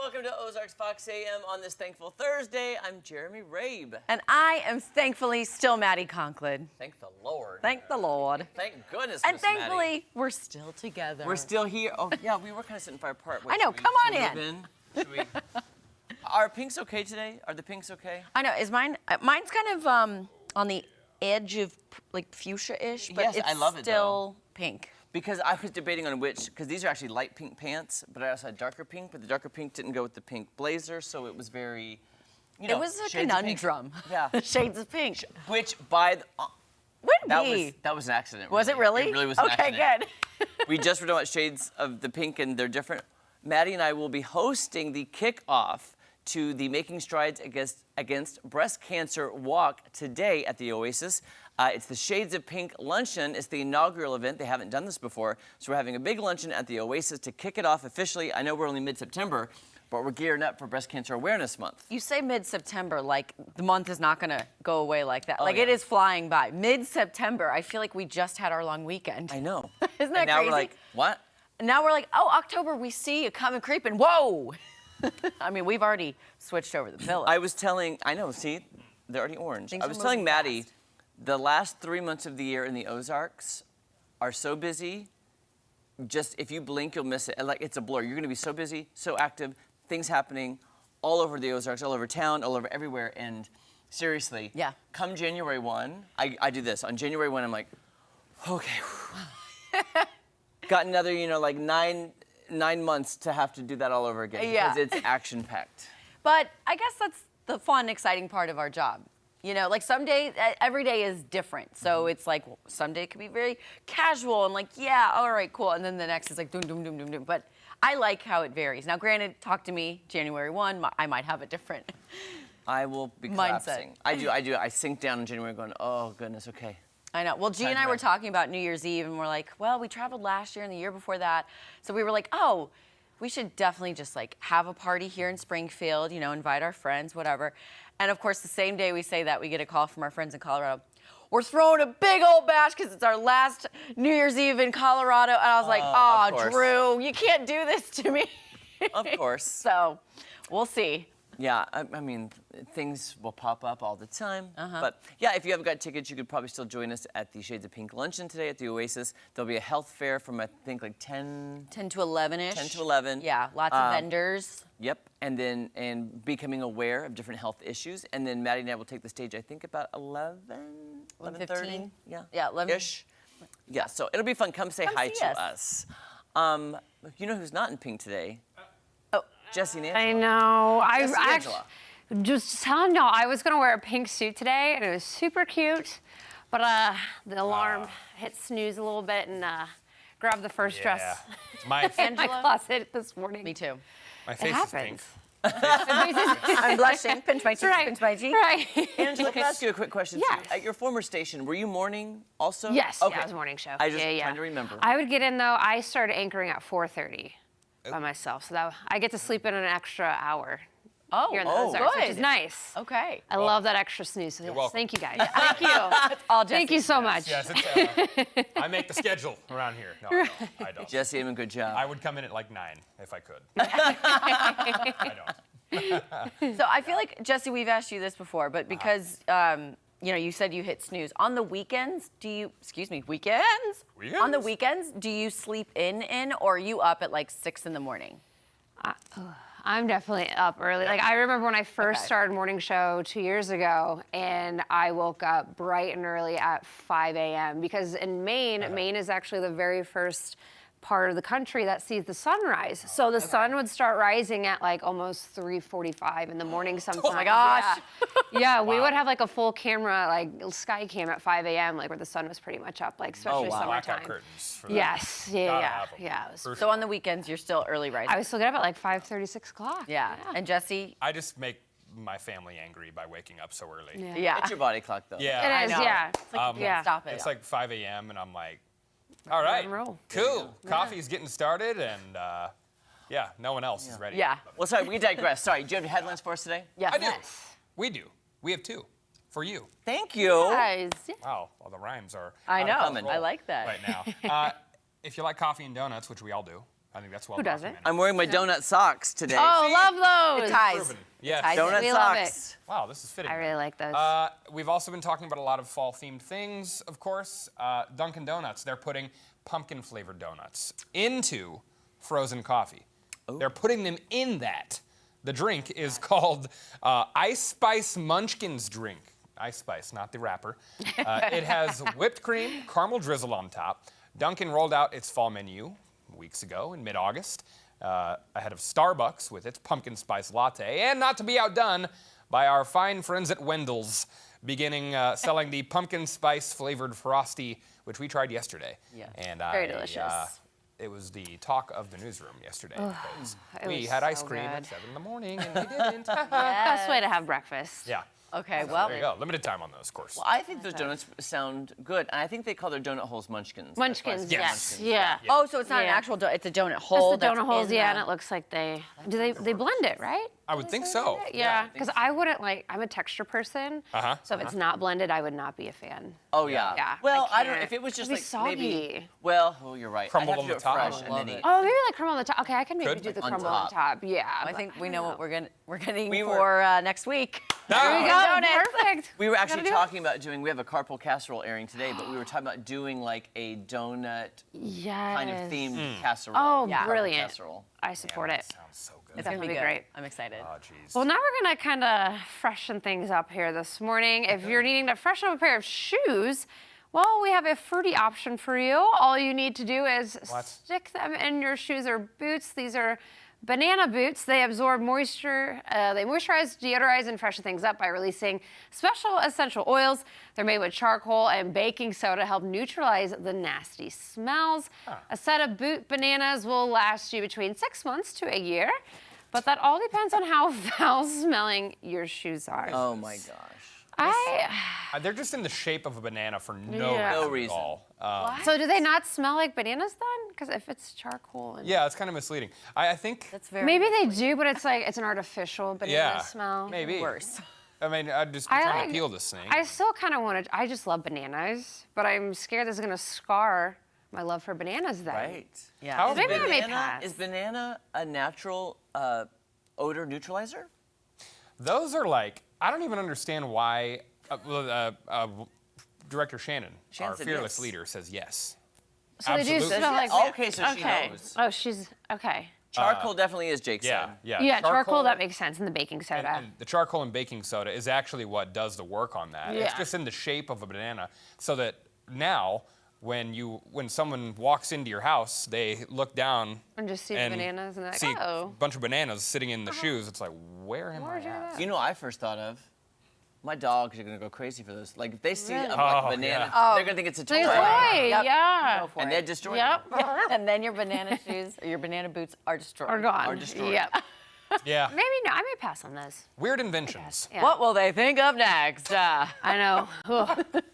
welcome to Ozarks Fox AM on this thankful Thursday. I'm Jeremy Rabe. And I am thankfully still Maddie Conklin. Thank the Lord. Thank the Lord. Thank goodness, And Miss thankfully, Maddie. we're still together. We're still here. Oh, yeah, we were kind of sitting far apart. Wait, I know, should we- come on should we in. move Should we? Are pinks okay today? Are the pinks okay? I know, is mine, mine's kind of on the edge of like fuchsia-ish, but Yes, it's I love it, still pink. Because I was debating on which, because these are actually light pink pants, but I also had darker pink, but the darker pink didn't go with the pink blazer, so it was very, you know, It was a shades of pink. conundrum. Yeah. Shades of pink. Which, by the... Would That was an accident. Was it really? It really was an okay, accident. good. We just were talking about shades of the pink, and they're different. Maddie and I will be hosting the kickoff to the Making Strides Against Breast Cancer Walk today at the Oasis. It's the Shades of Pink Luncheon. It's the inaugural event. They haven't done this before. So we're having a big luncheon at the Oasis to kick it off officially. I know we're only mid-September, but we're gearing up for Breast Cancer Awareness Month. You say mid-September, like the month is not gonna go away like that. Oh, like yeah. it is flying by. Mid-September, I feel like we just had our long weekend. I know. Isn't that and now crazy? we're like, what? Now we're like, oh, October, we see you coming creeping. Whoa! I mean, we've already switched over the pillow. I know, see, they're already orange. Things I are was telling moving Maddie, fast. the last 3 months of the year in the Ozarks are so busy, just if you blink, you'll miss it. Like, it's a blur. You're gonna be so busy, so active, things happening all over the Ozarks, all over town, all over everywhere, and seriously, Yeah. come January 1, I do this. On January 1, I'm like, okay, got another, like nine months to have to do that all over again. Yeah. Because it's action-packed. But I guess that's the fun, exciting part of our job. You know, like every day is different. So it's like, some day it could be very casual and like, yeah, all right, cool. And then the next is like, doom, doom, doom, doom, doom. But I like how it varies. Now, granted, talk to me January 1, I might have a different I will be collapsing. I do. I sink down in January going, oh, goodness, okay. I know. Well, G and I were talking about New Year's Eve, and we're like, well, we traveled last year and the year before that. So we were like, oh, we should definitely just like have a party here in Springfield, invite our friends, whatever. And of course, the same day we say that, we get a call from our friends in Colorado. We're throwing a big old bash because it's our last New Year's Eve in Colorado. And I was like, oh, Drew, you can't do this to me. Of course. So we'll see. Yeah, I mean, things will pop up all the time. But yeah, if you haven't got tickets, you could probably still join us at the Shades of Pink Luncheon today at the Oasis. There'll be a health fair from, I think, like 10 10 to 11-ish. 10 to 11. Yeah, lots of vendors. Yep, and becoming aware of different health issues. And then Maddie and I will take the stage, I think, about 11:30. 15? Yeah. Yeah, 11. Ish. Yeah, so it'll be fun. Come say hi see to us. You know who's not in pink today? Jesse and I Angela. know. Jesse and actually Angela. just telling y'all, I was gonna wear a pink suit today, and it was super cute. But the alarm hit snooze a little bit and grabbed the first dress It's my in my closet this morning. Me too. my It face is pink. happens. I'm blushing. Pinch my cheek, Right. pinch my cheek. Right. Angela, can I ask you a quick question? Yes. At your former station, were you morning also? Yes. Okay. Yeah, it was a morning show. I just yeah. trying to remember. I would get in though. I started anchoring at 4:30 by myself, so that I get to sleep in an extra hour. Oh, Here in the Ozarks, which is good. nice. Okay. I love that extra snooze. So yes, welcome. thank you guys. Thank you. All Thank you so much. Yes, it's, I make the schedule around here. No, I don't. Jesse, I'm a good job. I would come in at like 9 if I could. I don't. So I feel like, Jesse, we've asked you this before, but because, you said you hit snooze. On the weekends, weekends? On the weekends, do you sleep in, or are you up at like 6 in the morning? I'm definitely up early. Like, I remember when I first Okay. started morning show 2 years ago, and I woke up bright and early at 5 a.m. because in Maine, Maine is actually the very first part of the country that sees the sunrise. So the sun would start rising at like almost 3:45 in the morning sometimes. Oh my gosh. Yeah, we would have like a full camera, like sky cam at 5 a.m., like where the sun was pretty much up, like especially wow. summertime. Blackout curtains. For that. Yes, Gotta yeah. have 'em. Yeah. It was, For So on the weekends, you're still early rising. I would still get up at like 5:30, 6 o'clock. Yeah. And Jesse? I just make my family angry by waking up so early. Yeah. It's your body clock, though. Yeah. It is, know. yeah. It's like you yeah. can't stop it. It's like 5 a.m. and I'm like, all right, and roll. cool. Coffee's getting started and yeah, no one else is ready. Yeah. Well, sorry, we digress. Sorry, do you have headlines for us today? Yeah. I do. We do. We have 2 for you. Thank you. Guys. Wow, all the rhymes are I out of know. control I like that. right now. If you like coffee and donuts, which we all do, I think that's well Who doesn't? documented. I'm wearing my donut socks today. Oh, love those. Ties. Proven. Yes. Ties. Donut We love it. socks. Wow, this is fitting. I really like those. We've also been talking about a lot of fall-themed things, of course. Dunkin' Donuts, they're putting pumpkin-flavored donuts into frozen coffee. They're putting them in that. The drink is called Ice Spice Munchkins drink. Ice Spice, not the rapper. It has whipped cream, caramel drizzle on top. Dunkin' rolled out its fall menu weeks ago in mid-August, ahead of Starbucks with its pumpkin spice latte, and not to be outdone by our fine friends at Wendell's, beginning selling the pumpkin spice flavored Frosty, which we tried yesterday. Yeah. And Very delicious. It was the talk of the newsroom yesterday because it we was had ice so cream good. at 7 in the morning and we didn't. Best way to have breakfast. Yeah. Okay, well, There you go. Limited time on those, of course. Well, I think those donuts sound good, and I think they call their donut holes munchkins. That's why Munchkins, it's yes. munchkins. Yeah. oh, so it's not an Yeah. actual donut, it's a donut hole. That's the donut holes, in yeah, the- and it looks like they blend it, right? I would think so. Yeah, because I wouldn't like. I'm a texture person, Uh-huh, so if it's not blended, I would not be a fan. Oh yeah. Yeah, Well, I I don't know can't. if it was just It'd be like maybe. soggy. Well, you're right. Crumbled I'd have on to the do it top. fresh I and love then it. eat. Oh, maybe like crumble on the top. Okay, I can maybe Could. do the On crumble on top. the top. Yeah. I but think we don't know what we're getting We were- for next week. There you go. Donuts. Perfect. We were actually Gotta do it. talking about doing. We have a carpool casserole airing today, but we were talking about doing like a donut Yes. kind of themed casserole. Oh, Yeah. brilliant. Casserole. I support Man, it. that sounds so good. It's gonna be be good. great. I'm excited. Oh, jeez. Well, now we're gonna kind of freshen things up here this morning. If you're needing to freshen up a pair of shoes, well, we have a fruity option for you. All you need to do is What? stick them in your shoes or boots. These are banana boots. They absorb moisture, they moisturize, deodorize, and freshen things up by releasing special essential oils. They're made with charcoal and baking soda to help neutralize the nasty smells. A set of boot bananas will last you between 6 months to a year, but that all depends on how foul-smelling your shoes are. Oh my gosh. They're just in the shape of a banana for no Yeah. reason, No reason. at all. So do they not smell like bananas then? Because if it's charcoal and Yeah, it's kind of misleading. I think. That's very maybe they do, but it's like it's an artificial banana Yeah. smell. Maybe. worse. I mean, I'd just be trying to peel this thing. I still kind of want to. I just love bananas, but I'm scared this is gonna scar my love for bananas then. Right. Yeah. How- Maybe I may Banana, pass. is banana a natural odor neutralizer? Those are like, I don't even understand why. Director Shannon, Shannon our said fearless yes. leader, says yes. So they do Absolutely. smell like. Says yes. Okay, so she okay. knows. Oh, she's okay. Charcoal definitely is, Jake Yeah, said. yeah. Yeah, charcoal that makes sense, and the baking and, soda. and the charcoal and baking soda is actually what does the work on that. It's Yeah. just in the shape of a banana, so that now when someone walks into your house, they look down And just see the bananas and they're like, see oh. a bunch of bananas sitting in the shoes. It's like, where am I Where'd you at? get that? You know what I first thought of? My dogs are gonna go crazy for those. Like if they see Really? like a Oh, banana, yeah. they're gonna think it's a toy. Like, boy, Yep. yeah. Go for And it. they destroy Yep. them. And then your banana shoes or your banana boots are destroyed. Or gone. Are destroyed. Yep. Yeah. Maybe no. I may pass on this. Weird inventions. Yeah. What will they think of next? I know. Ugh.